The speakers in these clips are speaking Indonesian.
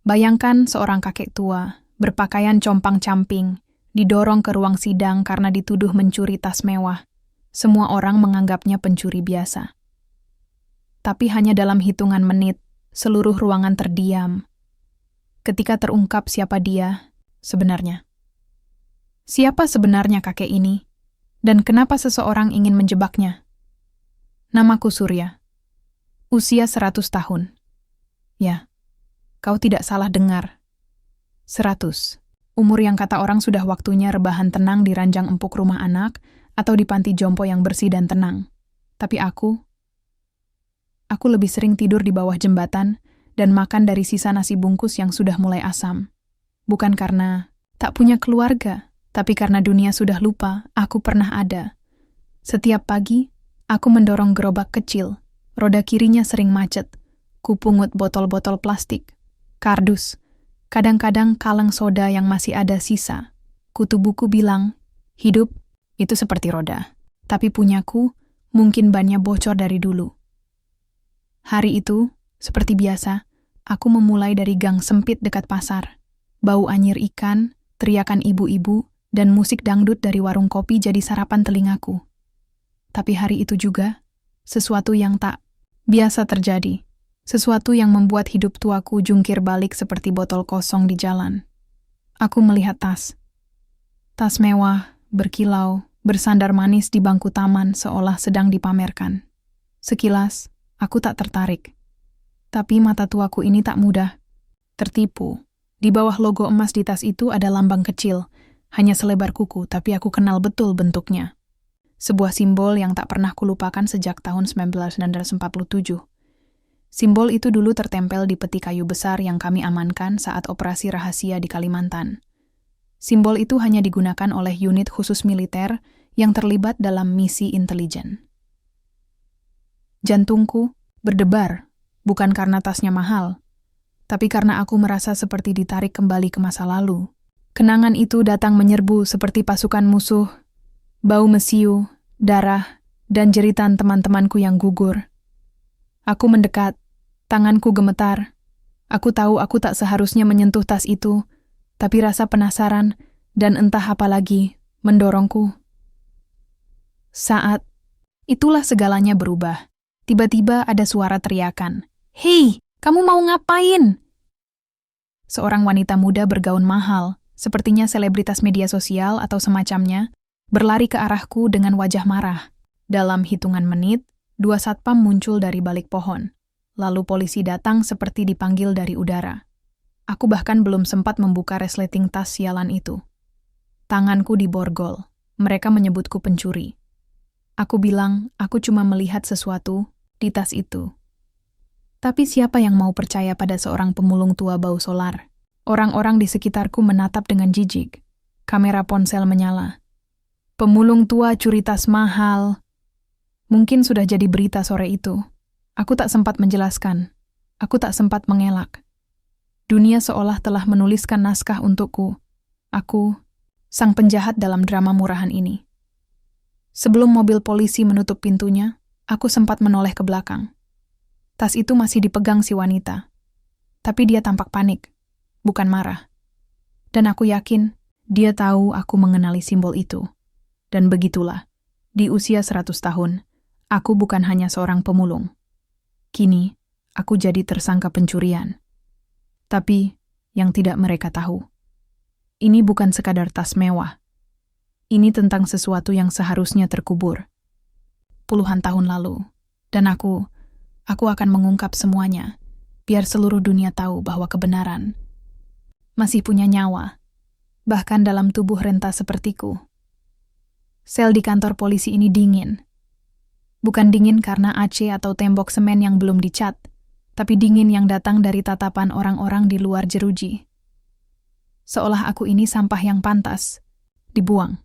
Bayangkan seorang kakek tua, berpakaian compang-camping, didorong ke ruang sidang karena dituduh mencuri tas mewah. Semua orang menganggapnya pencuri biasa. Tapi hanya dalam hitungan menit, seluruh ruangan terdiam. Ketika terungkap siapa dia sebenarnya. Siapa sebenarnya kakek ini? Dan kenapa seseorang ingin menjebaknya? Namaku Surya. Usia 100 tahun. Ya, kau tidak salah dengar. 100. Umur yang kata orang sudah waktunya rebahan tenang di ranjang empuk rumah anak atau di panti jompo yang bersih dan tenang. Tapi aku lebih sering tidur di bawah jembatan dan makan dari sisa nasi bungkus yang sudah mulai asam. Bukan karena tak punya keluarga, tapi karena dunia sudah lupa aku pernah ada. Setiap pagi, aku mendorong gerobak kecil. Roda kirinya sering macet. Kupungut botol-botol plastik, kardus, kadang-kadang kaleng soda yang masih ada sisa. Kutu buku bilang, hidup itu seperti roda, tapi punyaku mungkin bannya bocor dari dulu. Hari itu, seperti biasa, aku memulai dari gang sempit dekat pasar. Bau anyir ikan, teriakan ibu-ibu, dan musik dangdut dari warung kopi jadi sarapan telingaku. Tapi hari itu juga, sesuatu yang tak biasa terjadi. Sesuatu yang membuat hidup tuaku jungkir balik seperti botol kosong di jalan. Aku melihat tas. Tas mewah, berkilau, bersandar manis di bangku taman seolah sedang dipamerkan. Sekilas, aku tak tertarik. Tapi mata tuaku ini tak mudah tertipu. Di bawah logo emas di tas itu ada lambang kecil, hanya selebar kuku, tapi aku kenal betul bentuknya. Sebuah simbol yang tak pernah kulupakan sejak tahun 1947. Simbol itu dulu tertempel di peti kayu besar yang kami amankan saat operasi rahasia di Kalimantan. Simbol itu hanya digunakan oleh unit khusus militer yang terlibat dalam misi intelijen. Jantungku berdebar, bukan karena tasnya mahal, tapi karena aku merasa seperti ditarik kembali ke masa lalu. Kenangan itu datang menyerbu seperti pasukan musuh, bau mesiu, darah, dan jeritan teman-temanku yang gugur. Aku mendekat, tanganku gemetar. Aku tahu aku tak seharusnya menyentuh tas itu, tapi rasa penasaran dan entah apa lagi mendorongku. Saat itulah segalanya berubah. Tiba-tiba ada suara teriakan. "Hei, kamu mau ngapain?" Seorang wanita muda bergaun mahal, sepertinya selebritas media sosial atau semacamnya, berlari ke arahku dengan wajah marah. Dalam hitungan menit, 2 satpam muncul dari balik pohon. Lalu polisi datang seperti dipanggil dari udara. Aku bahkan belum sempat membuka resleting tas sialan itu. Tanganku diborgol. Mereka menyebutku pencuri. Aku bilang, aku cuma melihat sesuatu di tas itu. Tapi siapa yang mau percaya pada seorang pemulung tua bau solar? Orang-orang di sekitarku menatap dengan jijik. Kamera ponsel menyala. Pemulung tua curi tas mahal. Mungkin sudah jadi berita sore itu. Aku tak sempat menjelaskan. Aku tak sempat mengelak. Dunia seolah telah menuliskan naskah untukku. Aku, sang penjahat dalam drama murahan ini. Sebelum mobil polisi menutup pintunya, aku sempat menoleh ke belakang. Tas itu masih dipegang si wanita. Tapi dia tampak panik, bukan marah. Dan aku yakin, dia tahu aku mengenali simbol itu. Dan begitulah, di usia 100 tahun, aku bukan hanya seorang pemulung. Kini, aku jadi tersangka pencurian. Tapi, yang tidak mereka tahu, ini bukan sekadar tas mewah. Ini tentang sesuatu yang seharusnya terkubur. Puluhan tahun lalu. Dan aku akan mengungkap semuanya, biar seluruh dunia tahu bahwa kebenaran masih punya nyawa, bahkan dalam tubuh renta sepertiku. Sel di kantor polisi ini dingin. Bukan dingin karena AC atau tembok semen yang belum dicat, tapi dingin yang datang dari tatapan orang-orang di luar jeruji. Seolah aku ini sampah yang pantas dibuang.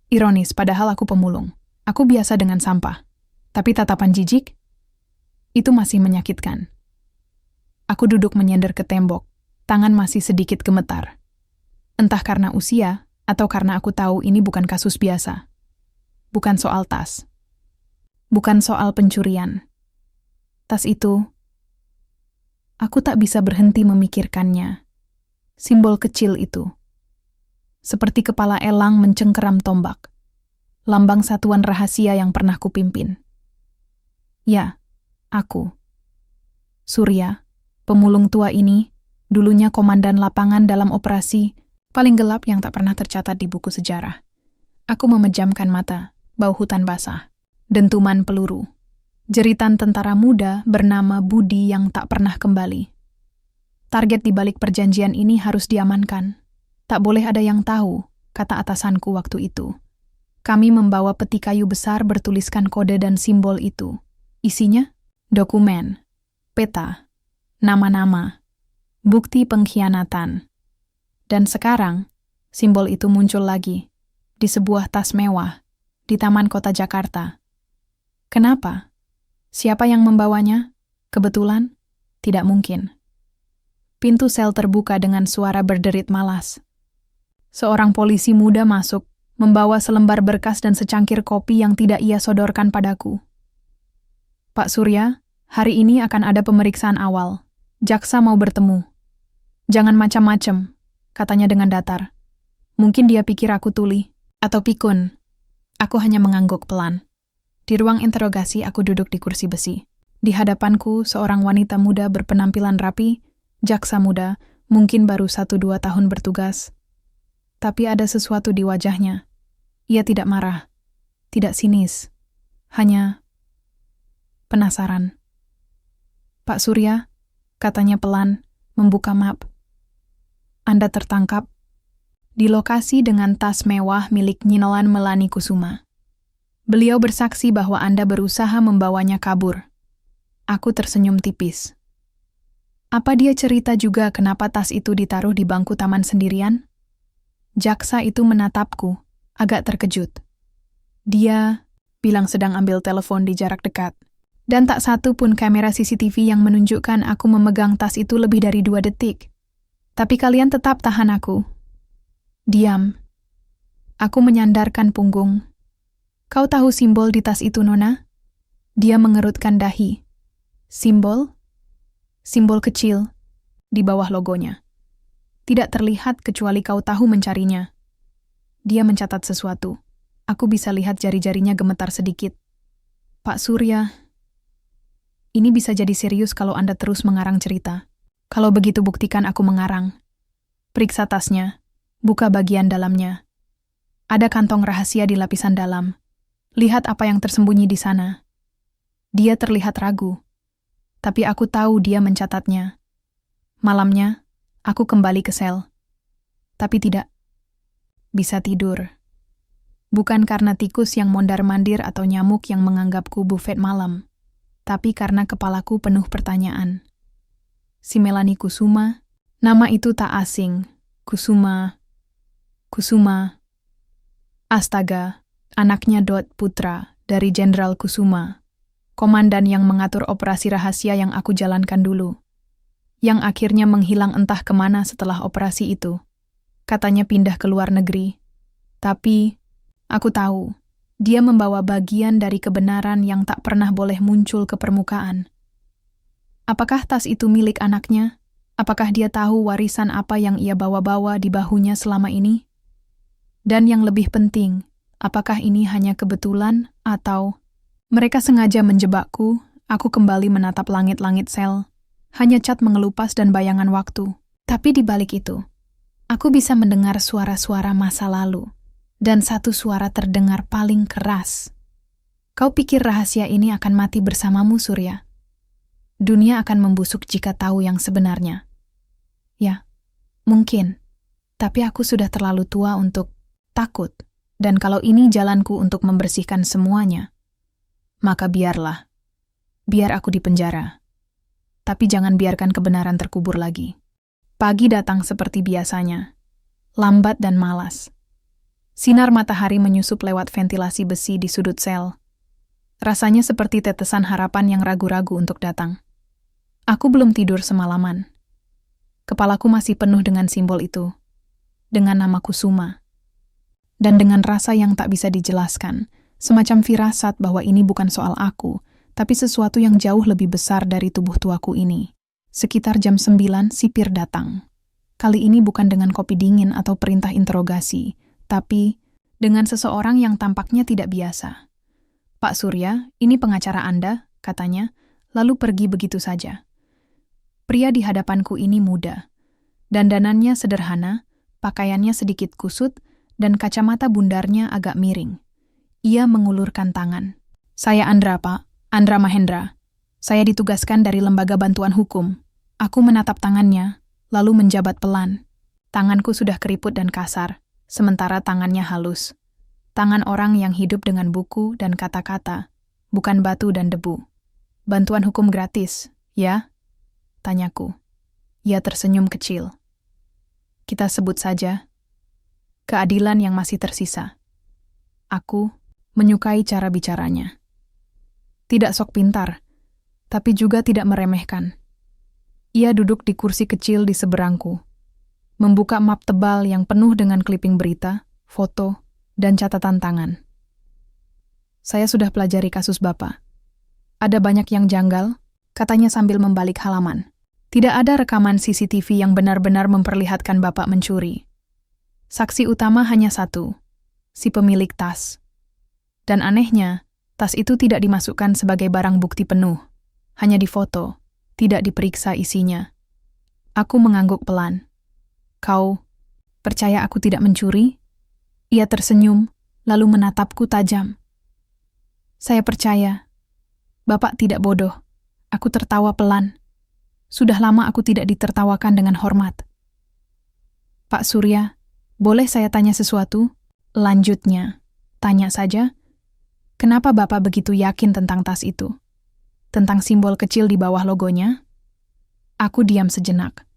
Ironis, padahal aku pemulung. Aku biasa dengan sampah. Tapi tatapan jijik, itu masih menyakitkan. Aku duduk menyender ke tembok, tangan masih sedikit gemetar. Entah karena usia, atau karena aku tahu ini bukan kasus biasa. Bukan soal tas. Bukan soal pencurian. Tas itu Aku tak bisa berhenti memikirkannya. Simbol kecil itu. Seperti kepala elang mencengkeram tombak. Lambang satuan rahasia yang pernah kupimpin. Ya, aku. Surya, pemulung tua ini, dulunya komandan lapangan dalam operasi paling gelap yang tak pernah tercatat di buku sejarah. Aku memejamkan mata, bau hutan basah, dentuman peluru. Jeritan tentara muda bernama Budi yang tak pernah kembali. Target di balik perjanjian ini harus diamankan. Tak boleh ada yang tahu, kata atasanku waktu itu. Kami membawa peti kayu besar bertuliskan kode dan simbol itu. Isinya? Dokumen, peta, nama-nama, bukti pengkhianatan. Dan sekarang, simbol itu muncul lagi, di sebuah tas mewah, di Taman Kota Jakarta. Kenapa? Siapa yang membawanya? Kebetulan? Tidak mungkin. Pintu sel terbuka dengan suara berderit malas. Seorang polisi muda masuk, membawa selembar berkas dan secangkir kopi yang tidak ia sodorkan padaku. Pak Surya, hari ini akan ada pemeriksaan awal. Jaksa mau bertemu. Jangan macam-macam, katanya dengan datar. Mungkin dia pikir aku tuli, atau pikun. Aku hanya mengangguk pelan. Di ruang interogasi aku duduk di kursi besi. Di hadapanku seorang wanita muda berpenampilan rapi, jaksa muda, mungkin baru 1-2 tahun bertugas. Tapi ada sesuatu di wajahnya. Ia tidak marah, tidak sinis, hanya penasaran. Pak Surya, katanya pelan, membuka map. Anda tertangkap di lokasi dengan tas mewah milik Nyinolan Melani Kusuma. Beliau bersaksi bahwa Anda berusaha membawanya kabur. Aku tersenyum tipis. Apa dia cerita juga kenapa tas itu ditaruh di bangku taman sendirian? Jaksa itu menatapku, agak terkejut. Dia bilang sedang ambil telepon di jarak dekat. Dan tak satu pun kamera CCTV yang menunjukkan aku memegang tas itu lebih dari 2 detik. Tapi kalian tetap tahan aku. Diam. Aku menyandarkan punggung. Kau tahu simbol di tas itu, Nona? Dia mengerutkan dahi. Simbol? Simbol kecil, di bawah logonya. Tidak terlihat kecuali kau tahu mencarinya. Dia mencatat sesuatu. Aku bisa lihat jari-jarinya gemetar sedikit. Pak Surya, ini bisa jadi serius kalau Anda terus mengarang cerita. Kalau begitu buktikan aku mengarang. Periksa tasnya, buka bagian dalamnya. Ada kantong rahasia di lapisan dalam. Lihat apa yang tersembunyi di sana. Dia terlihat ragu, tapi aku tahu dia mencatatnya. Malamnya, aku kembali ke sel. Tapi tidak bisa tidur. Bukan karena tikus yang mondar-mandir atau nyamuk yang menganggapku bufet malam, tapi karena kepalaku penuh pertanyaan. Si Melani Kusuma, nama itu tak asing. Kusuma. Astaga, anaknya Dot Putra dari Jenderal Kusuma, komandan yang mengatur operasi rahasia yang aku jalankan dulu, yang akhirnya menghilang entah kemana setelah operasi itu. Katanya pindah ke luar negeri. Tapi, aku tahu, dia membawa bagian dari kebenaran yang tak pernah boleh muncul ke permukaan. Apakah tas itu milik anaknya? Apakah dia tahu warisan apa yang ia bawa-bawa di bahunya selama ini? Dan yang lebih penting, apakah ini hanya kebetulan atau mereka sengaja menjebakku? Aku kembali menatap langit-langit sel, hanya cat mengelupas dan bayangan waktu. Tapi di balik itu, aku bisa mendengar suara-suara masa lalu, dan satu suara terdengar paling keras. Kau pikir rahasia ini akan mati bersamamu, Surya? Dunia akan membusuk jika tahu yang sebenarnya. Ya, mungkin. Tapi aku sudah terlalu tua untuk takut. Dan kalau ini jalanku untuk membersihkan semuanya, maka biarlah. Biar aku di penjara. Tapi jangan biarkan kebenaran terkubur lagi. Pagi datang seperti biasanya. Lambat dan malas. Sinar matahari menyusup lewat ventilasi besi di sudut sel. Rasanya seperti tetesan harapan yang ragu-ragu untuk datang. Aku belum tidur semalaman. Kepalaku masih penuh dengan simbol itu. Dengan nama Kusuma. Dan dengan rasa yang tak bisa dijelaskan, semacam firasat bahwa ini bukan soal aku, tapi sesuatu yang jauh lebih besar dari tubuh tuaku ini. Sekitar jam 9, sipir datang. Kali ini bukan dengan kopi dingin atau perintah interogasi, tapi dengan seseorang yang tampaknya tidak biasa. "Pak Surya, ini pengacara Anda," katanya, lalu pergi begitu saja. Pria di hadapanku ini muda. Dandanannya sederhana, pakaiannya sedikit kusut, dan kacamata bundarnya agak miring. Ia mengulurkan tangan. "Saya Andra, Pak. Andra Mahendra. Saya ditugaskan dari Lembaga Bantuan Hukum." Aku menatap tangannya, lalu menjabat pelan. Tanganku sudah keriput dan kasar, sementara tangannya halus. Tangan orang yang hidup dengan buku dan kata-kata, bukan batu dan debu. "Bantuan hukum gratis, ya?" tanyaku. Ia tersenyum kecil. "Kita sebut saja keadilan yang masih tersisa." Aku menyukai cara bicaranya. Tidak sok pintar, tapi juga tidak meremehkan. Ia duduk di kursi kecil di seberangku, membuka map tebal yang penuh dengan kliping berita, foto, dan catatan tangan. "Saya sudah pelajari kasus Bapak. Ada banyak yang janggal," katanya sambil membalik halaman. "Tidak ada rekaman CCTV yang benar-benar memperlihatkan Bapak mencuri. Saksi utama hanya satu, si pemilik tas. Dan anehnya, tas itu tidak dimasukkan sebagai barang bukti penuh, hanya difoto, tidak diperiksa isinya." Aku mengangguk pelan. "Kau percaya aku tidak mencuri?" Ia tersenyum, lalu menatapku tajam. "Saya percaya. Bapak tidak bodoh." Aku tertawa pelan. Sudah lama aku tidak ditertawakan dengan hormat. "Pak Surya, boleh saya tanya sesuatu?" Lanjutnya. "Tanya saja. Kenapa Bapak begitu yakin tentang tas itu? Tentang simbol kecil di bawah logonya?" Aku diam sejenak.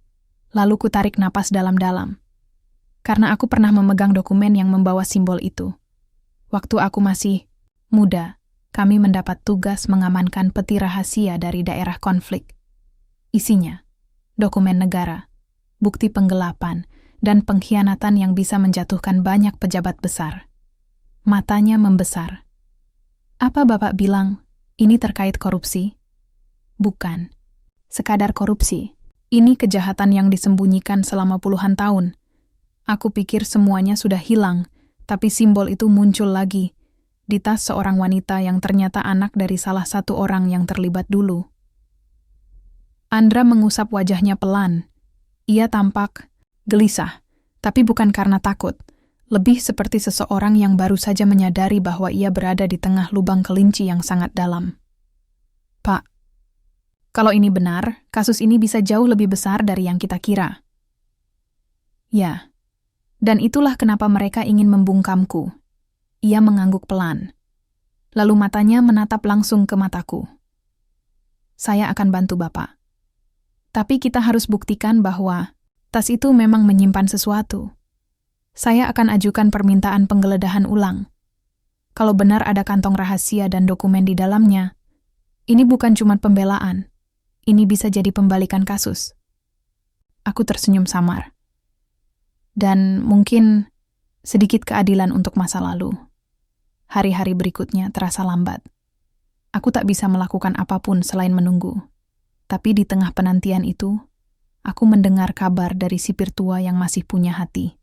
Lalu ku tarik napas dalam-dalam. Karena aku pernah memegang dokumen yang membawa simbol itu. Waktu aku masih muda, kami mendapat tugas mengamankan peti rahasia dari daerah konflik. Isinya, dokumen negara, bukti penggelapan, dan pengkhianatan yang bisa menjatuhkan banyak pejabat besar. Matanya membesar. "Apa Bapak bilang ini terkait korupsi?" "Bukan. Sekadar korupsi. Ini kejahatan yang disembunyikan selama puluhan tahun. Aku pikir semuanya sudah hilang, tapi simbol itu muncul lagi di tas seorang wanita yang ternyata anak dari salah satu orang yang terlibat dulu." Andra mengusap wajahnya pelan. Ia tampak gelisah, tapi bukan karena takut. Lebih seperti seseorang yang baru saja menyadari bahwa ia berada di tengah lubang kelinci yang sangat dalam. "Pak, kalau ini benar, kasus ini bisa jauh lebih besar dari yang kita kira." "Ya, dan itulah kenapa mereka ingin membungkamku." Ia mengangguk pelan. Lalu matanya menatap langsung ke mataku. "Saya akan bantu Bapak. Tapi kita harus buktikan bahwa tas itu memang menyimpan sesuatu. Saya akan ajukan permintaan penggeledahan ulang. Kalau benar ada kantong rahasia dan dokumen di dalamnya, ini bukan cuma pembelaan. Ini bisa jadi pembalikan kasus." Aku tersenyum samar. "Dan mungkin sedikit keadilan untuk masa lalu." Hari-hari berikutnya terasa lambat. Aku tak bisa melakukan apapun selain menunggu. Tapi di tengah penantian itu, aku mendengar kabar dari sipir tua yang masih punya hati.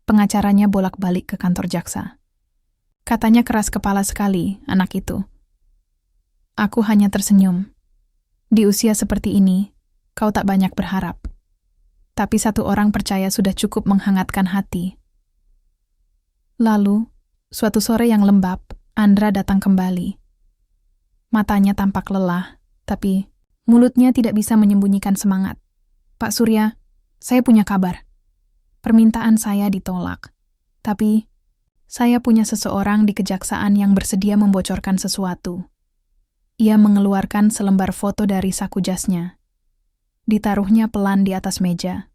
Pengacaranya bolak-balik ke kantor jaksa. Katanya keras kepala sekali, anak itu. Aku hanya tersenyum. Di usia seperti ini, kau tak banyak berharap. Tapi satu orang percaya sudah cukup menghangatkan hati. Lalu, suatu sore yang lembab, Andra datang kembali. Matanya tampak lelah, tapi mulutnya tidak bisa menyembunyikan semangat. "Pak Surya, saya punya kabar. Permintaan saya ditolak. Tapi, saya punya seseorang di kejaksaan yang bersedia membocorkan sesuatu." Ia mengeluarkan selembar foto dari saku jasnya. Ditaruhnya pelan di atas meja.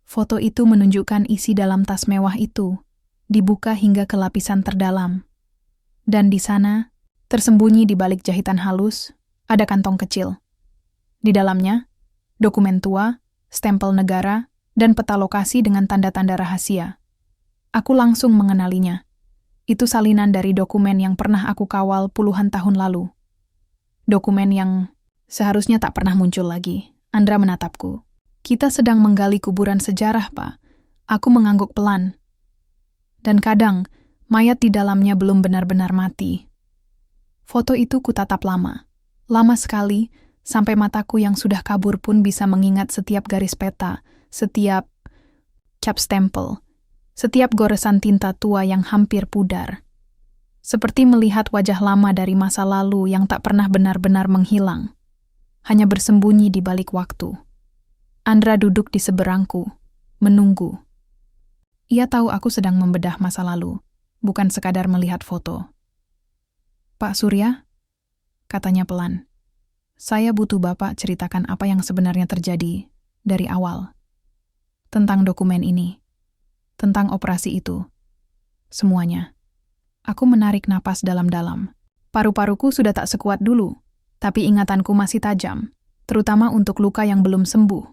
Foto itu menunjukkan isi dalam tas mewah itu, dibuka hingga ke lapisan terdalam. Dan di sana, tersembunyi di balik jahitan halus, ada kantong kecil. Di dalamnya, dokumen tua, stempel negara, dan peta lokasi dengan tanda-tanda rahasia. Aku langsung mengenalinya. Itu salinan dari dokumen yang pernah aku kawal puluhan tahun lalu. Dokumen yang Seharusnya tak pernah muncul lagi. Andra menatapku. Kita sedang menggali kuburan sejarah, Pak. Aku mengangguk pelan. Dan kadang, mayat di dalamnya belum benar-benar mati. Foto itu kutatap lama. Lama sekali, sampai mataku yang sudah kabur pun bisa mengingat setiap garis peta, setiap cap stempel, setiap goresan tinta tua yang hampir pudar. Seperti melihat wajah lama dari masa lalu yang tak pernah benar-benar menghilang. Hanya bersembunyi di balik waktu. Andra duduk di seberangku, menunggu. Ia tahu aku sedang membedah masa lalu, bukan sekadar melihat foto. Pak Surya, katanya pelan, saya butuh Bapak ceritakan apa yang sebenarnya terjadi dari awal. Tentang dokumen ini, tentang operasi itu, semuanya. Aku menarik napas dalam-dalam. Paru-paruku sudah tak sekuat dulu, tapi ingatanku masih tajam, terutama untuk luka yang belum sembuh.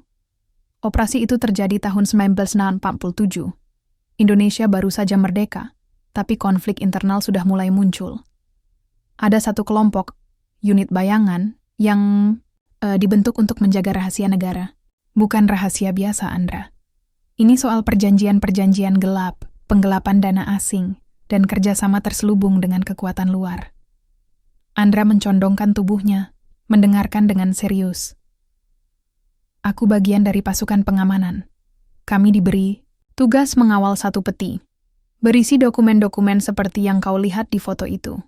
Operasi itu terjadi tahun 1947. Indonesia baru saja merdeka, tapi konflik internal sudah mulai muncul. Ada satu kelompok, unit bayangan, yang dibentuk untuk menjaga rahasia negara. Bukan rahasia biasa, Andra. Ini soal perjanjian-perjanjian gelap, penggelapan dana asing, dan kerjasama terselubung dengan kekuatan luar. Andra mencondongkan tubuhnya, mendengarkan dengan serius. Aku bagian dari pasukan pengamanan. Kami diberi tugas mengawal satu peti, berisi dokumen-dokumen seperti yang kau lihat di foto itu.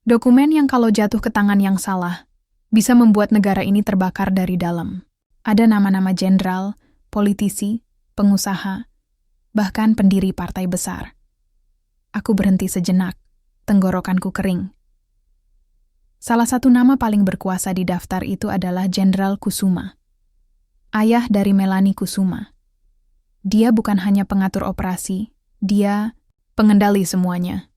Dokumen yang kalau jatuh ke tangan yang salah, bisa membuat negara ini terbakar dari dalam. Ada nama-nama jenderal, politisi, pengusaha, bahkan pendiri partai besar. Aku berhenti sejenak, tenggorokanku kering. Salah satu nama paling berkuasa di daftar itu adalah Jenderal Kusuma. Ayah dari Melani Kusuma. Dia bukan hanya pengatur operasi, dia pengendali semuanya.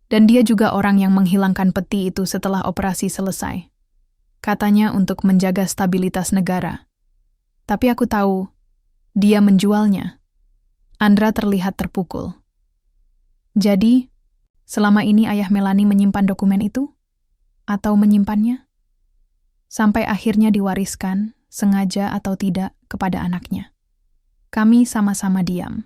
Dan dia juga orang yang menghilangkan peti itu setelah operasi selesai. Katanya untuk menjaga stabilitas negara. Tapi aku tahu, dia menjualnya. Andra terlihat terpukul. Jadi, selama ini ayah Melani menyimpan dokumen itu? Atau menyimpannya? Sampai akhirnya diwariskan, sengaja atau tidak, kepada anaknya. Kami sama-sama diam.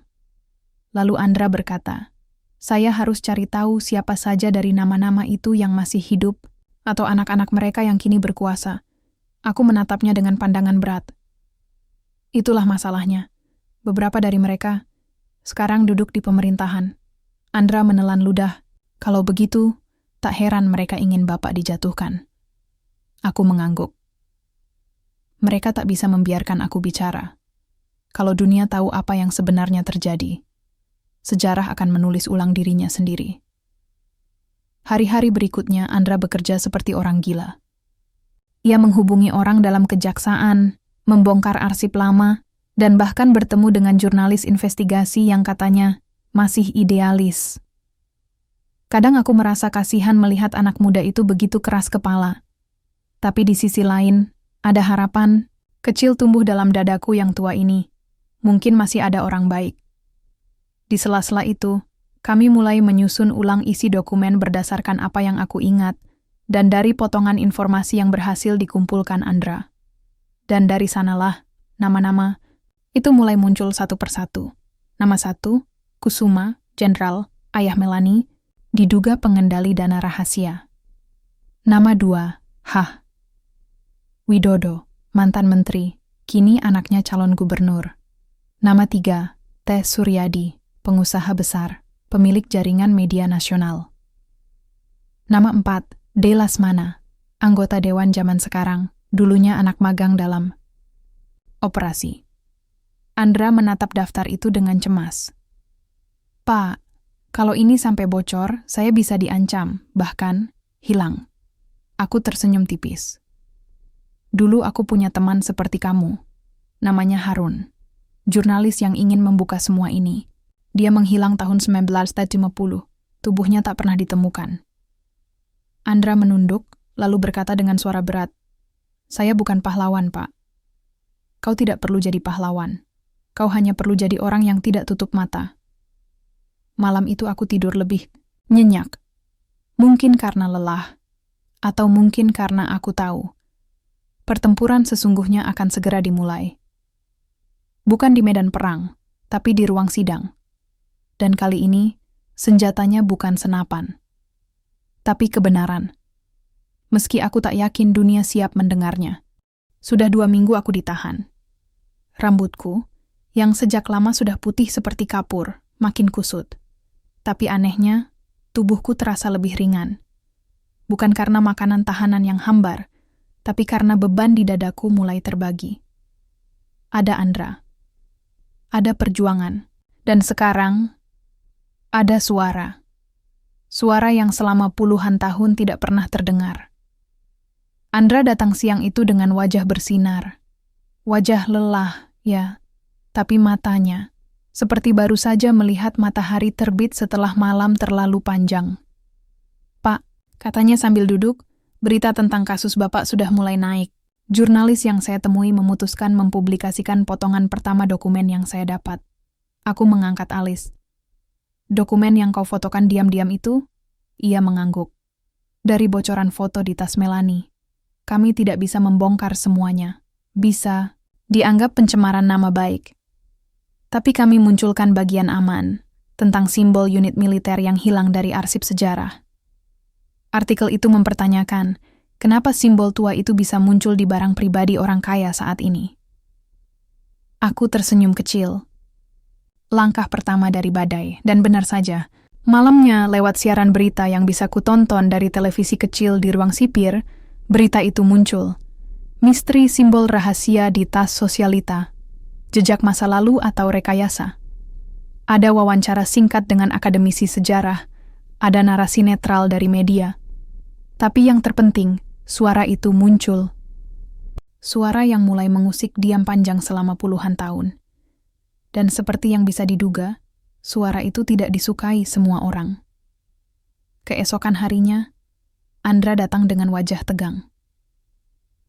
Lalu Andra berkata, saya harus cari tahu siapa saja dari nama-nama itu yang masih hidup, atau anak-anak mereka yang kini berkuasa. Aku menatapnya dengan pandangan berat. Itulah masalahnya. Beberapa dari mereka sekarang duduk di pemerintahan. Andra menelan ludah. Kalau begitu, tak heran mereka ingin Bapak dijatuhkan. Aku mengangguk. Mereka tak bisa membiarkan aku bicara. Kalau dunia tahu apa yang sebenarnya terjadi, sejarah akan menulis ulang dirinya sendiri. Hari-hari berikutnya, Andra bekerja seperti orang gila. Ia menghubungi orang dalam kejaksaan, membongkar arsip lama, dan bahkan bertemu dengan jurnalis investigasi yang katanya masih idealis. Kadang aku merasa kasihan melihat anak muda itu begitu keras kepala. Tapi di sisi lain, ada harapan kecil tumbuh dalam dadaku yang tua ini. Mungkin masih ada orang baik. Di sela-sela itu, kami mulai menyusun ulang isi dokumen berdasarkan apa yang aku ingat, dan dari potongan informasi yang berhasil dikumpulkan Andra. Dan dari sanalah, nama-nama itu mulai muncul satu persatu. Nama 1, Kusuma, Jenderal, ayah Melani, diduga pengendali dana rahasia. Nama 2, Hah. Widodo, mantan menteri, kini anaknya calon gubernur. Nama 3, T. Suryadi, pengusaha besar, pemilik jaringan media nasional. Nama 4, D. Lasmana, anggota dewan zaman sekarang, dulunya anak magang dalam operasi. Andra menatap daftar itu dengan cemas. Pak, kalau ini sampai bocor, saya bisa diancam, bahkan hilang. Aku tersenyum tipis. Dulu aku punya teman seperti kamu. Namanya Harun. Jurnalis yang ingin membuka semua ini. Dia menghilang tahun 1950. Tubuhnya tak pernah ditemukan. Andra menunduk, lalu berkata dengan suara berat. Saya bukan pahlawan, Pak. Kau tidak perlu jadi pahlawan. Kau hanya perlu jadi orang yang tidak tutup mata. Malam itu aku tidur lebih nyenyak. Mungkin karena lelah, atau mungkin karena aku tahu Pertempuran sesungguhnya akan segera dimulai. Bukan di medan perang, tapi di ruang sidang. Dan kali ini, senjatanya bukan senapan, tapi kebenaran. Meski aku tak yakin dunia siap mendengarnya. Sudah 2 minggu aku ditahan. Rambutku, yang sejak lama sudah putih seperti kapur, makin kusut. Tapi anehnya, tubuhku terasa lebih ringan. Bukan karena makanan tahanan yang hambar, tapi karena beban di dadaku mulai terbagi. Ada Andra. Ada perjuangan. Dan sekarang, ada suara. Suara yang selama puluhan tahun tidak pernah terdengar. Andra datang siang itu dengan wajah bersinar. Wajah lelah, ya, tapi matanya, seperti baru saja melihat matahari terbit setelah malam terlalu panjang. "Pak," katanya sambil duduk, "berita tentang kasus Bapak sudah mulai naik. Jurnalis yang saya temui memutuskan mempublikasikan potongan pertama dokumen yang saya dapat." Aku mengangkat alis. "Dokumen yang kau fotokan diam-diam itu?" Ia mengangguk. "Dari bocoran foto di tas Melanie. Kami tidak bisa membongkar semuanya. Bisa dianggap pencemaran nama baik. Tapi kami munculkan bagian aman, tentang simbol unit militer yang hilang dari arsip sejarah. Artikel itu mempertanyakan, kenapa simbol tua itu bisa muncul di barang pribadi orang kaya saat ini. Aku tersenyum kecil. Langkah pertama dari badai, dan benar saja, malamnya lewat siaran berita yang bisa kutonton dari televisi kecil di ruang sipir, berita itu muncul. Misteri simbol rahasia di tas sosialita. Jejak masa lalu atau rekayasa. Ada wawancara singkat dengan akademisi sejarah. Ada narasi netral dari media. Tapi yang terpenting, suara itu muncul. Suara yang mulai mengusik diam panjang selama puluhan tahun. Dan seperti yang bisa diduga, suara itu tidak disukai semua orang. Keesokan harinya, Andra datang dengan wajah tegang.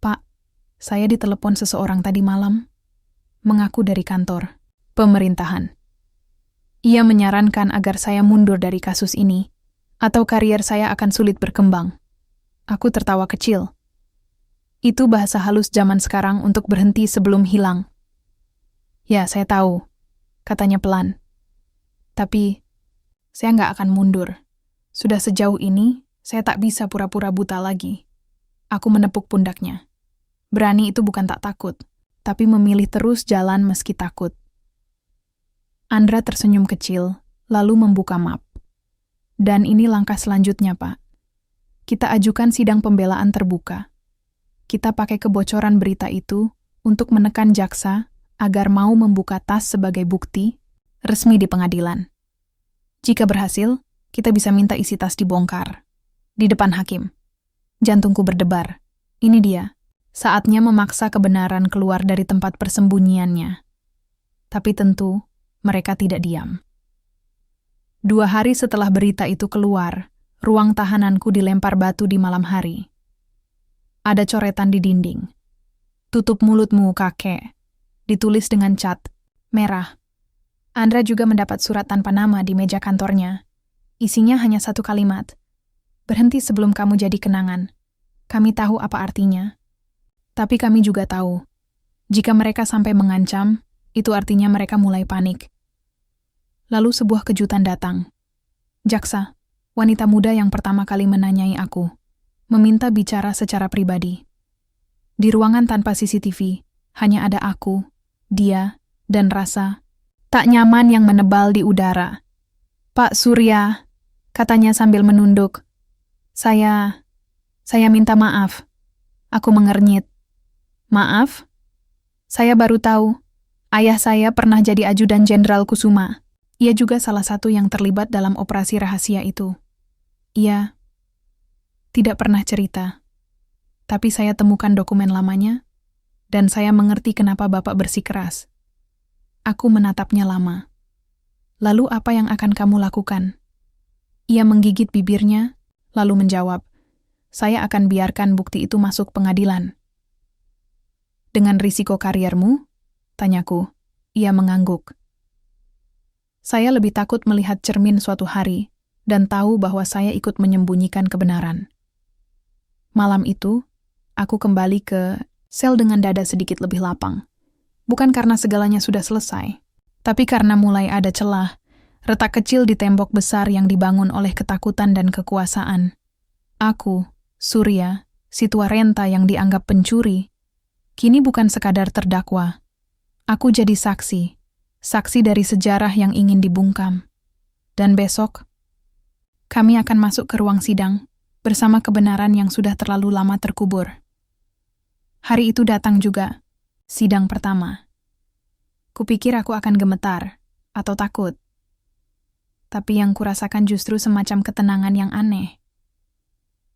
"Pak, saya ditelepon seseorang tadi malam." Mengaku dari kantor pemerintahan. Ia menyarankan agar saya mundur dari kasus ini, atau karier saya akan sulit berkembang. Aku tertawa kecil. Itu bahasa halus zaman sekarang untuk berhenti sebelum hilang. "Ya, saya tahu," katanya pelan. "Tapi, saya nggak akan mundur. Sudah sejauh ini, saya tak bisa pura-pura buta lagi." Aku menepuk pundaknya. Berani itu bukan tak takut, tapi memilih terus jalan meski takut. Andra tersenyum kecil, lalu membuka map. "Dan ini langkah selanjutnya, Pak. Kita ajukan sidang pembelaan terbuka. Kita pakai kebocoran berita itu untuk menekan jaksa agar mau membuka tas sebagai bukti resmi di pengadilan. Jika berhasil, kita bisa minta isi tas dibongkar. Di depan hakim." Jantungku berdebar. Ini dia. Saatnya memaksa kebenaran keluar dari tempat persembunyiannya. Tapi tentu, mereka tidak diam. 2 hari setelah berita itu keluar, ruang tahananku dilempar batu di malam hari. Ada coretan di dinding. "Tutup mulutmu, kakek." Ditulis dengan cat merah. Andra juga mendapat surat tanpa nama di meja kantornya. Isinya hanya 1 kalimat. "Berhenti sebelum kamu jadi kenangan. Kami tahu apa artinya. Tapi kami juga tahu, jika mereka sampai mengancam, itu artinya mereka mulai panik." Lalu sebuah kejutan datang. Jaksa, wanita muda yang pertama kali menanyai aku, meminta bicara secara pribadi. Di ruangan tanpa CCTV, hanya ada aku, dia, dan rasa tak nyaman yang menebal di udara. "Pak Surya," katanya sambil menunduk. Saya minta maaf." Aku mengernyit. "Maaf? Saya baru tahu. Ayah saya pernah jadi ajudan Jenderal Kusuma. Ia juga salah satu yang terlibat dalam operasi rahasia itu. Ia tidak pernah cerita. Tapi saya temukan dokumen lamanya, dan saya mengerti kenapa Bapak bersikeras." Aku menatapnya lama. "Lalu apa yang akan kamu lakukan?" Ia menggigit bibirnya, lalu menjawab, "Saya akan biarkan bukti itu masuk pengadilan." "Dengan risiko kariermu?" tanyaku. Ia mengangguk. Saya lebih takut melihat cermin suatu hari dan tahu bahwa saya ikut menyembunyikan kebenaran. Malam itu, aku kembali ke Sel dengan dada sedikit lebih lapang. Bukan karena segalanya sudah selesai, tapi karena mulai ada celah, retak kecil di tembok besar yang dibangun oleh ketakutan dan kekuasaan. Aku, Surya, si tua renta yang dianggap pencuri, kini bukan sekadar terdakwa. Aku jadi saksi dari sejarah yang ingin dibungkam. Dan besok, kami akan masuk ke ruang sidang bersama kebenaran yang sudah terlalu lama terkubur. Hari itu datang juga, sidang pertama. Kupikir aku akan gemetar atau takut. Tapi yang kurasakan justru semacam ketenangan yang aneh.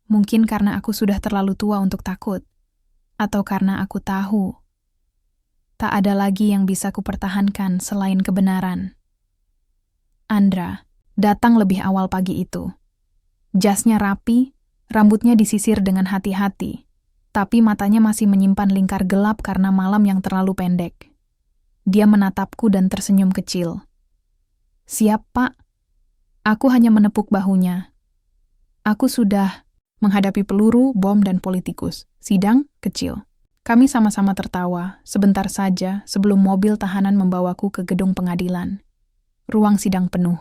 Mungkin karena aku sudah terlalu tua untuk takut, atau karena aku tahu tak ada lagi yang bisa kupertahankan selain kebenaran. Andra datang lebih awal pagi itu. Jasnya rapi, rambutnya disisir dengan hati-hati, tapi matanya masih menyimpan lingkar gelap karena malam yang terlalu pendek. Dia menatapku dan tersenyum kecil. "Siap, Pak." Aku hanya menepuk bahunya. Aku sudah menghadapi peluru, bom, dan politikus. Sidang kecil. Kami sama-sama tertawa, sebentar saja sebelum mobil tahanan membawaku ke gedung pengadilan. Ruang sidang penuh.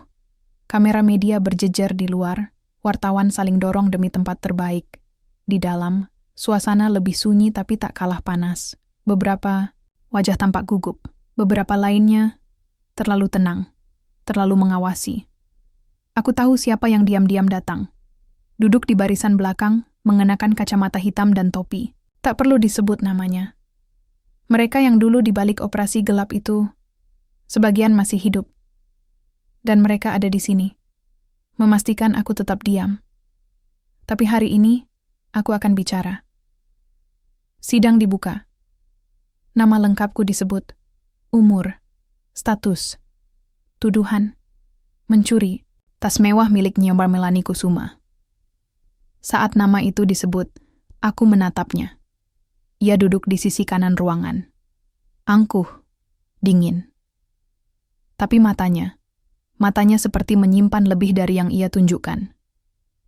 Kamera media berjejer di luar, wartawan saling dorong demi tempat terbaik. Di dalam, suasana lebih sunyi tapi tak kalah panas. Beberapa wajah tampak gugup, beberapa lainnya terlalu tenang, terlalu mengawasi. Aku tahu siapa yang diam-diam datang. Duduk di barisan belakang, mengenakan kacamata hitam dan topi. Tak perlu disebut namanya. Mereka yang dulu di balik operasi gelap itu, sebagian masih hidup. Dan mereka ada di sini, memastikan aku tetap diam. Tapi hari ini, aku akan bicara. Sidang dibuka. Nama lengkapku disebut, umur, status, tuduhan, mencuri, tas mewah milik Nyoba Melani Kusuma. Saat nama itu disebut, aku menatapnya. Ia duduk di sisi kanan ruangan. Angkuh, dingin. Tapi matanya seperti menyimpan lebih dari yang ia tunjukkan.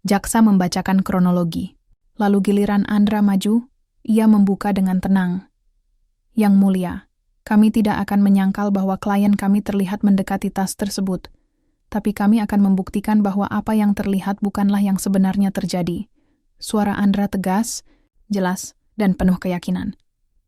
Jaksa membacakan kronologi. Lalu giliran Andra maju, ia membuka dengan tenang. "Yang mulia, kami tidak akan menyangkal bahwa klien kami terlihat mendekati tas tersebut. Tapi kami akan membuktikan bahwa apa yang terlihat bukanlah yang sebenarnya terjadi." Suara Andra tegas, jelas, dan penuh keyakinan.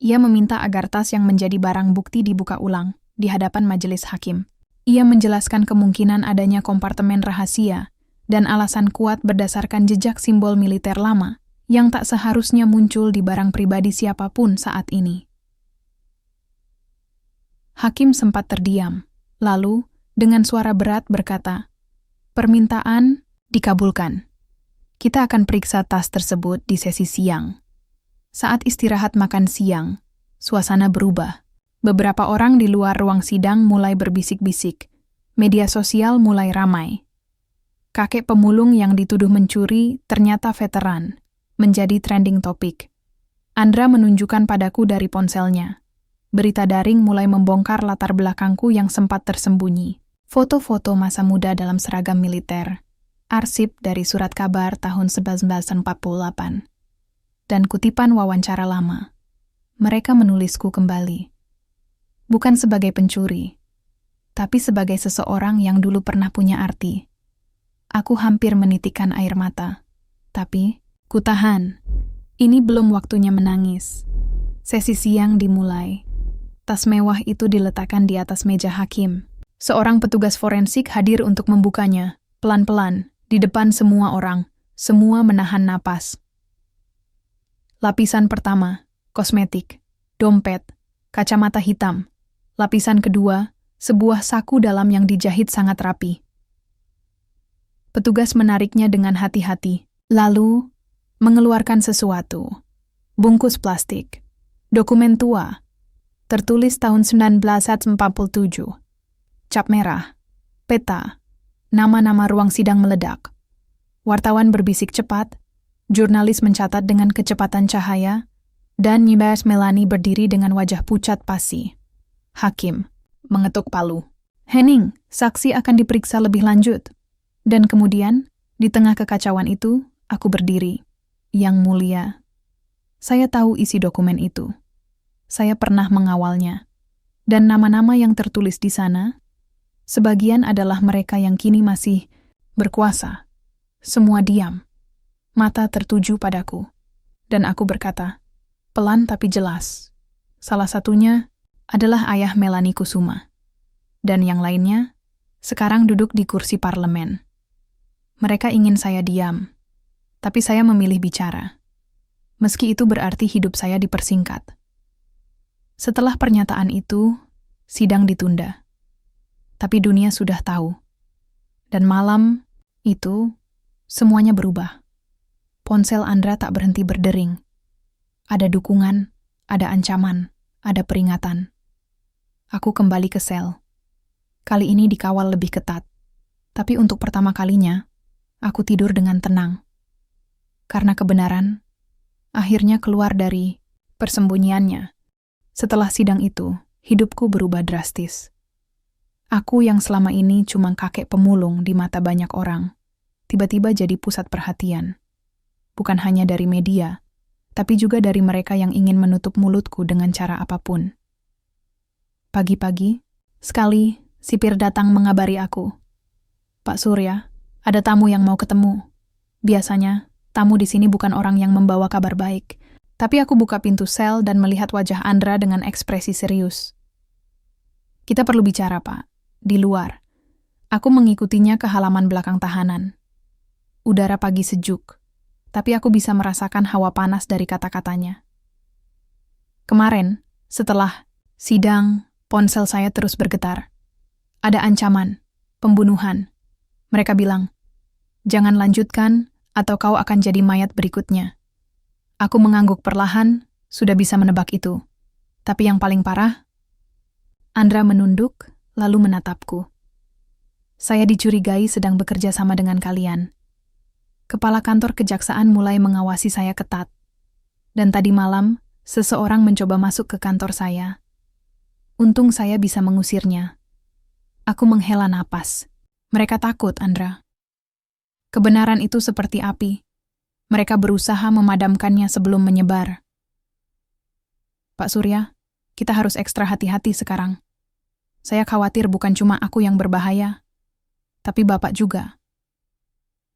Ia meminta agar tas yang menjadi barang bukti dibuka ulang di hadapan majelis hakim. Ia menjelaskan kemungkinan adanya kompartemen rahasia dan alasan kuat berdasarkan jejak simbol militer lama yang tak seharusnya muncul di barang pribadi siapapun saat ini. Hakim sempat terdiam, lalu dengan suara berat berkata, "Permintaan dikabulkan. Kita akan periksa tas tersebut di sesi siang." Saat istirahat makan siang, suasana berubah. Beberapa orang di luar ruang sidang mulai berbisik-bisik. Media sosial mulai ramai. Kakek pemulung yang dituduh mencuri ternyata veteran, menjadi trending topik. Andra menunjukkan padaku dari ponselnya. Berita daring mulai membongkar latar belakangku yang sempat tersembunyi. Foto-foto masa muda dalam seragam militer. Arsip dari surat kabar tahun 1948. Dan kutipan wawancara lama. Mereka menulisku kembali. Bukan sebagai pencuri, tapi sebagai seseorang yang dulu pernah punya arti. Aku hampir menitikkan air mata. Tapi, kutahan. Ini belum waktunya menangis. Sesi siang dimulai. Tas mewah itu diletakkan di atas meja hakim. Seorang petugas forensik hadir untuk membukanya, pelan-pelan, di depan semua orang. Semua menahan napas. Lapisan pertama, kosmetik, dompet, kacamata hitam. Lapisan kedua, sebuah saku dalam yang dijahit sangat rapi. Petugas menariknya dengan hati-hati, lalu mengeluarkan sesuatu. Bungkus plastik, dokumen tua, tertulis tahun 1947. Cap merah, peta, nama-nama ruang sidang meledak. Wartawan berbisik cepat, jurnalis mencatat dengan kecepatan cahaya, dan Nyoba Melani berdiri dengan wajah pucat pasi. Hakim mengetuk palu. "Henning, saksi akan diperiksa lebih lanjut." Dan kemudian, di tengah kekacauan itu, aku berdiri. "Yang mulia, saya tahu isi dokumen itu. Saya pernah mengawalnya. Dan nama-nama yang tertulis di sana, sebagian adalah mereka yang kini masih berkuasa. Semua diam. Mata tertuju padaku. Dan aku berkata, pelan tapi jelas. Salah satunya adalah ayah Melanie Kusuma. Dan yang lainnya, sekarang duduk di kursi parlemen. Mereka ingin saya diam. Tapi saya memilih bicara. Meski itu berarti hidup saya dipersingkat. Setelah pernyataan itu, sidang ditunda. Tapi dunia sudah tahu. Dan malam itu, semuanya berubah. Ponsel Andra tak berhenti berdering. Ada dukungan, ada ancaman, ada peringatan. Aku kembali ke sel. Kali ini dikawal lebih ketat. Tapi untuk pertama kalinya, aku tidur dengan tenang. Karena kebenaran, akhirnya keluar dari persembunyiannya. Setelah sidang itu, hidupku berubah drastis. Aku yang selama ini cuma kakek pemulung di mata banyak orang, tiba-tiba jadi pusat perhatian. Bukan hanya dari media, tapi juga dari mereka yang ingin menutup mulutku dengan cara apapun. Pagi-pagi, sekali sipir datang mengabari aku. Pak Surya, ada tamu yang mau ketemu. Biasanya, tamu di sini bukan orang yang membawa kabar baik. Tapi aku buka pintu sel dan melihat wajah Andra dengan ekspresi serius. Kita perlu bicara, Pak. Di luar. Aku mengikutinya ke halaman belakang tahanan. Udara pagi sejuk, tapi aku bisa merasakan hawa panas dari kata-katanya. Kemarin, setelah sidang, ponsel saya terus bergetar. Ada ancaman, pembunuhan. Mereka bilang, jangan lanjutkan atau kau akan jadi mayat berikutnya. Aku mengangguk perlahan, sudah bisa menebak itu. Tapi yang paling parah, Andra menunduk, lalu menatapku. Saya dicurigai sedang bekerja sama dengan kalian. Kepala kantor kejaksaan mulai mengawasi saya ketat. Dan tadi malam, seseorang mencoba masuk ke kantor saya. Untung saya bisa mengusirnya. Aku menghela napas. Mereka takut, Andra. Kebenaran itu seperti api. Mereka berusaha memadamkannya sebelum menyebar. Pak Surya, kita harus ekstra hati-hati sekarang. Saya khawatir bukan cuma aku yang berbahaya, tapi Bapak juga.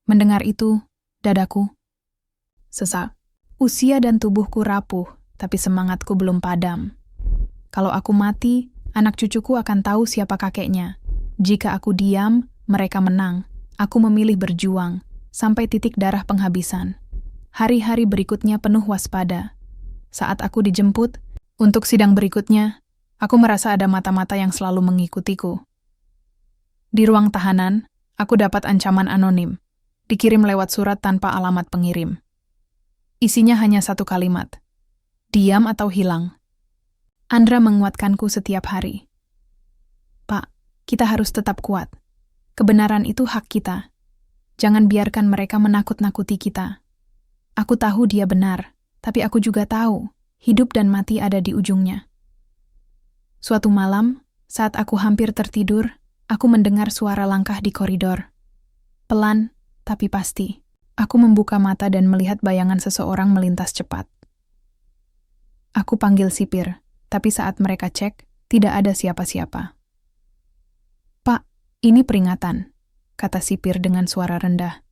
Mendengar itu, dadaku sesak. Usia dan tubuhku rapuh, tapi semangatku belum padam. Kalau aku mati, anak cucuku akan tahu siapa kakeknya. Jika aku diam, mereka menang. Aku memilih berjuang, sampai titik darah penghabisan. Hari-hari berikutnya penuh waspada. Saat aku dijemput, untuk sidang berikutnya, aku merasa ada mata-mata yang selalu mengikutiku. Di ruang tahanan, aku dapat ancaman anonim, dikirim lewat surat tanpa alamat pengirim. Isinya hanya satu kalimat, diam atau hilang. Andra menguatkanku setiap hari. Pak, kita harus tetap kuat. Kebenaran itu hak kita. Jangan biarkan mereka menakut-nakuti kita. Aku tahu dia benar, tapi aku juga tahu hidup dan mati ada di ujungnya. Suatu malam, saat aku hampir tertidur, aku mendengar suara langkah di koridor. Pelan, tapi pasti. Aku membuka mata dan melihat bayangan seseorang melintas cepat. Aku panggil sipir, tapi saat mereka cek, tidak ada siapa-siapa. Pak, ini peringatan, kata sipir dengan suara rendah.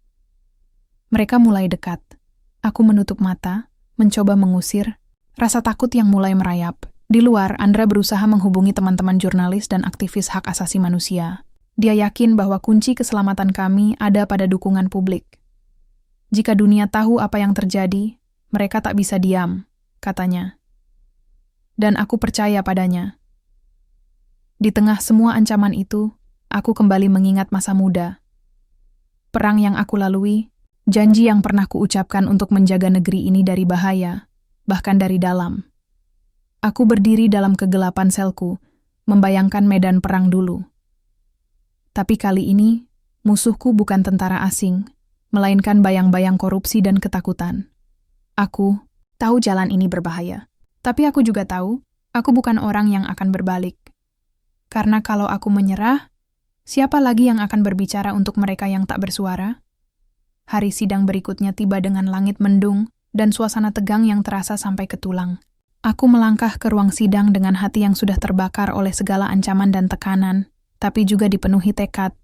Mereka mulai dekat. Aku menutup mata, mencoba mengusir, rasa takut yang mulai merayap. Di luar, Andra berusaha menghubungi teman-teman jurnalis dan aktivis hak asasi manusia. Dia yakin bahwa kunci keselamatan kami ada pada dukungan publik. Jika dunia tahu apa yang terjadi, mereka tak bisa diam, katanya. Dan aku percaya padanya. Di tengah semua ancaman itu, aku kembali mengingat masa muda. Perang yang aku lalui, janji yang pernah kuucapkan untuk menjaga negeri ini dari bahaya, bahkan dari dalam. Aku berdiri dalam kegelapan selku, membayangkan medan perang dulu. Tapi kali ini, musuhku bukan tentara asing, melainkan bayang-bayang korupsi dan ketakutan. Aku tahu jalan ini berbahaya, tapi aku juga tahu, aku bukan orang yang akan berbalik. Karena kalau aku menyerah, siapa lagi yang akan berbicara untuk mereka yang tak bersuara? Hari sidang berikutnya tiba dengan langit mendung dan suasana tegang yang terasa sampai ke tulang. Aku melangkah ke ruang sidang dengan hati yang sudah terbakar oleh segala ancaman dan tekanan, tapi juga dipenuhi tekad.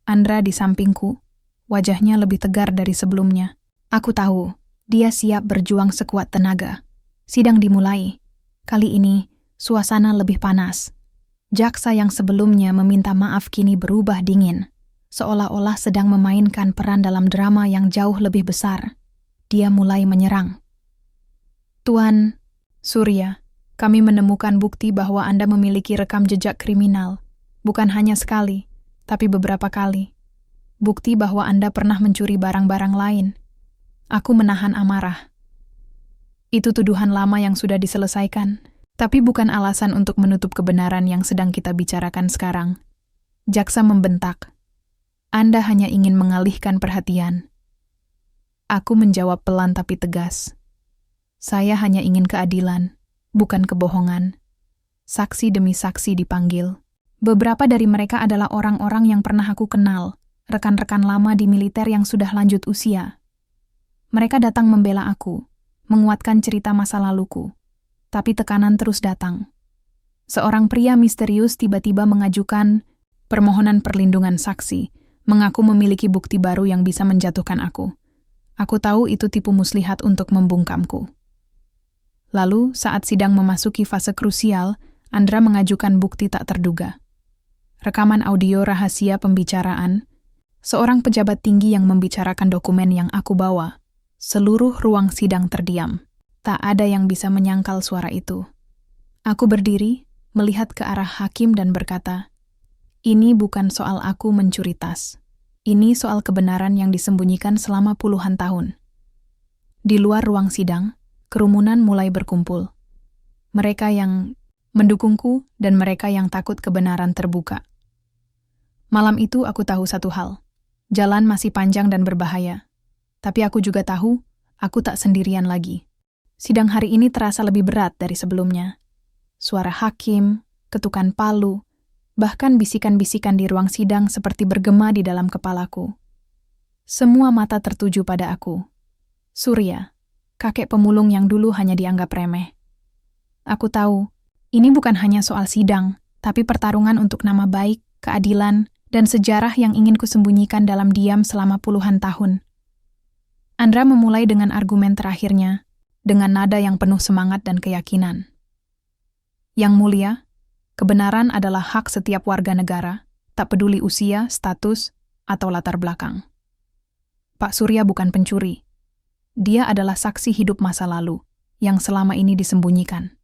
Andra di sampingku, wajahnya lebih tegar dari sebelumnya. Aku tahu, dia siap berjuang sekuat tenaga. Sidang dimulai. Kali ini, suasana lebih panas. Jaksa yang sebelumnya meminta maaf kini berubah dingin, seolah-olah sedang memainkan peran dalam drama yang jauh lebih besar. Dia mulai menyerang. Tuan Surya, kami menemukan bukti bahwa Anda memiliki rekam jejak kriminal. Bukan hanya sekali, tapi beberapa kali. Bukti bahwa Anda pernah mencuri barang-barang lain. Aku menahan amarah. Itu tuduhan lama yang sudah diselesaikan, tapi bukan alasan untuk menutup kebenaran yang sedang kita bicarakan sekarang. Jaksa membentak. Anda hanya ingin mengalihkan perhatian. Aku menjawab pelan tapi tegas. Saya hanya ingin keadilan, bukan kebohongan. Saksi demi saksi dipanggil. Beberapa dari mereka adalah orang-orang yang pernah aku kenal, rekan-rekan lama di militer yang sudah lanjut usia. Mereka datang membela aku, menguatkan cerita masa laluku. Tapi tekanan terus datang. Seorang pria misterius tiba-tiba mengajukan permohonan perlindungan saksi, mengaku memiliki bukti baru yang bisa menjatuhkan aku. Aku tahu itu tipu muslihat untuk membungkamku. Lalu, saat sidang memasuki fase krusial, Andra mengajukan bukti tak terduga. Rekaman audio rahasia pembicaraan, seorang pejabat tinggi yang membicarakan dokumen yang aku bawa. Seluruh ruang sidang terdiam. Tak ada yang bisa menyangkal suara itu. Aku berdiri, melihat ke arah hakim dan berkata, "Ini bukan soal aku mencuri tas. Ini soal kebenaran yang disembunyikan selama puluhan tahun." Di luar ruang sidang, kerumunan mulai berkumpul. Mereka yang mendukungku dan mereka yang takut kebenaran terbuka. Malam itu aku tahu satu hal. Jalan masih panjang dan berbahaya. Tapi aku juga tahu, aku tak sendirian lagi. Sidang hari ini terasa lebih berat dari sebelumnya. Suara hakim, ketukan palu, bahkan bisikan-bisikan di ruang sidang seperti bergema di dalam kepalaku. Semua mata tertuju pada aku. Surya, kakek pemulung yang dulu hanya dianggap remeh. Aku tahu, ini bukan hanya soal sidang, tapi pertarungan untuk nama baik, keadilan, dan sejarah yang ingin kusembunyikan dalam diam selama puluhan tahun. Andra memulai dengan argumen terakhirnya, dengan nada yang penuh semangat dan keyakinan. Yang mulia, kebenaran adalah hak setiap warga negara, tak peduli usia, status, atau latar belakang. Pak Surya bukan pencuri. Dia adalah saksi hidup masa lalu, yang selama ini disembunyikan.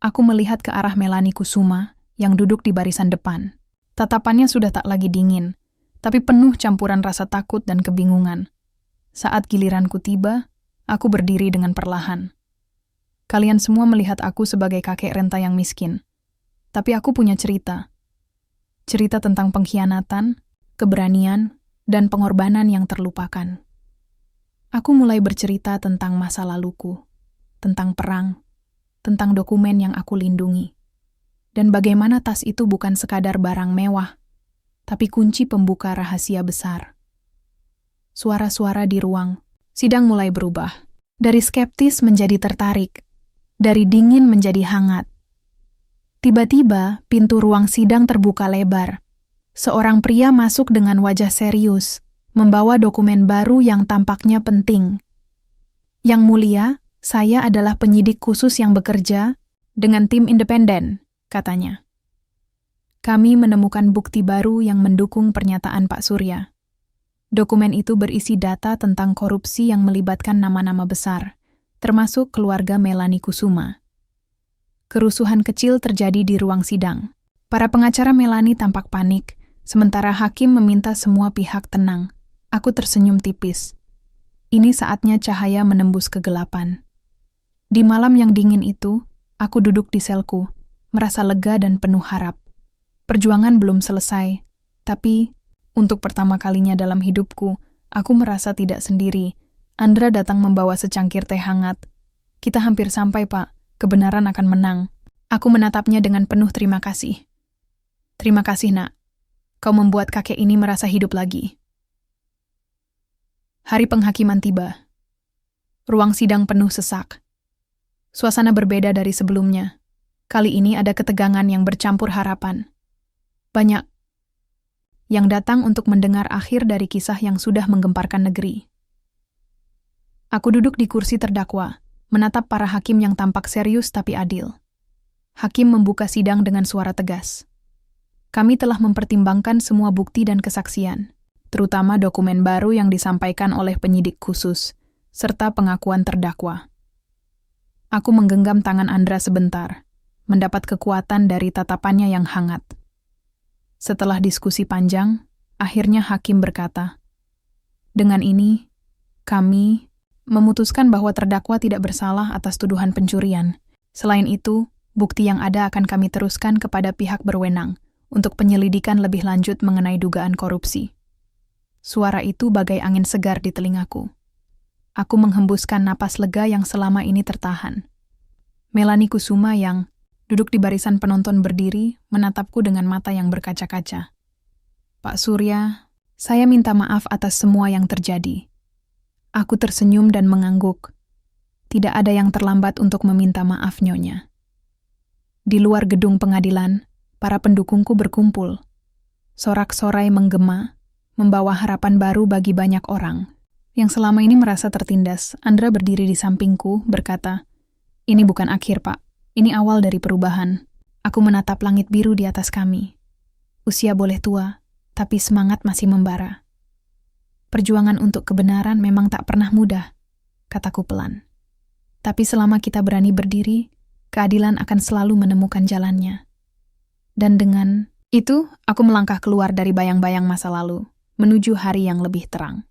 Aku melihat ke arah Melani Kusuma, yang duduk di barisan depan. Tatapannya sudah tak lagi dingin, tapi penuh campuran rasa takut dan kebingungan. Saat giliranku tiba, aku berdiri dengan perlahan. Kalian semua melihat aku sebagai kakek renta yang miskin. Tapi aku punya cerita. Cerita tentang pengkhianatan, keberanian, dan pengorbanan yang terlupakan. Aku mulai bercerita tentang masa laluku, tentang perang, tentang dokumen yang aku lindungi, dan bagaimana tas itu bukan sekadar barang mewah, tapi kunci pembuka rahasia besar. Suara-suara di ruang sidang mulai berubah, dari skeptis menjadi tertarik, dari dingin menjadi hangat. Tiba-tiba, pintu ruang sidang terbuka lebar. Seorang pria masuk dengan wajah serius, membawa dokumen baru yang tampaknya penting. Yang mulia, saya adalah penyidik khusus yang bekerja dengan tim independen, katanya. Kami menemukan bukti baru yang mendukung pernyataan Pak Surya. Dokumen itu berisi data tentang korupsi yang melibatkan nama-nama besar, termasuk keluarga Melani Kusuma. Kerusuhan kecil terjadi di ruang sidang. Para pengacara Melani tampak panik, sementara hakim meminta semua pihak tenang. Aku tersenyum tipis. Ini saatnya cahaya menembus kegelapan. Di malam yang dingin itu, aku duduk di selku, merasa lega dan penuh harap. Perjuangan belum selesai, tapi untuk pertama kalinya dalam hidupku, aku merasa tidak sendiri. Andra datang membawa secangkir teh hangat. Kita hampir sampai, Pak. Kebenaran akan menang. Aku menatapnya dengan penuh terima kasih. Terima kasih, Nak. Kau membuat kakek ini merasa hidup lagi. Hari penghakiman tiba. Ruang sidang penuh sesak. Suasana berbeda dari sebelumnya. Kali ini ada ketegangan yang bercampur harapan. Banyak yang datang untuk mendengar akhir dari kisah yang sudah menggemparkan negeri. Aku duduk di kursi terdakwa, menatap para hakim yang tampak serius tapi adil. Hakim membuka sidang dengan suara tegas. Kami telah mempertimbangkan semua bukti dan kesaksian, terutama dokumen baru yang disampaikan oleh penyidik khusus, serta pengakuan terdakwa. Aku menggenggam tangan Andra sebentar, mendapat kekuatan dari tatapannya yang hangat. Setelah diskusi panjang, akhirnya hakim berkata, "Dengan ini, kami memutuskan bahwa terdakwa tidak bersalah atas tuduhan pencurian. Selain itu, bukti yang ada akan kami teruskan kepada pihak berwenang untuk penyelidikan lebih lanjut mengenai dugaan korupsi." Suara itu bagai angin segar di telingaku. Aku menghembuskan napas lega yang selama ini tertahan. Melani Kusuma yang duduk di barisan penonton berdiri menatapku dengan mata yang berkaca-kaca. "Pak Surya, saya minta maaf atas semua yang terjadi." Aku tersenyum dan mengangguk. Tidak ada yang terlambat untuk meminta maaf, Nyonya. Di luar gedung pengadilan, para pendukungku berkumpul. Sorak-sorai menggema, membawa harapan baru bagi banyak orang. Yang selama ini merasa tertindas, Andra berdiri di sampingku, berkata, "Ini bukan akhir, Pak. Ini awal dari perubahan. Aku menatap langit biru di atas kami. Usia boleh tua, tapi semangat masih membara. Perjuangan untuk kebenaran memang tak pernah mudah," kataku pelan. "Tapi selama kita berani berdiri, keadilan akan selalu menemukan jalannya." Dan dengan itu, aku melangkah keluar dari bayang-bayang masa lalu, menuju hari yang lebih terang.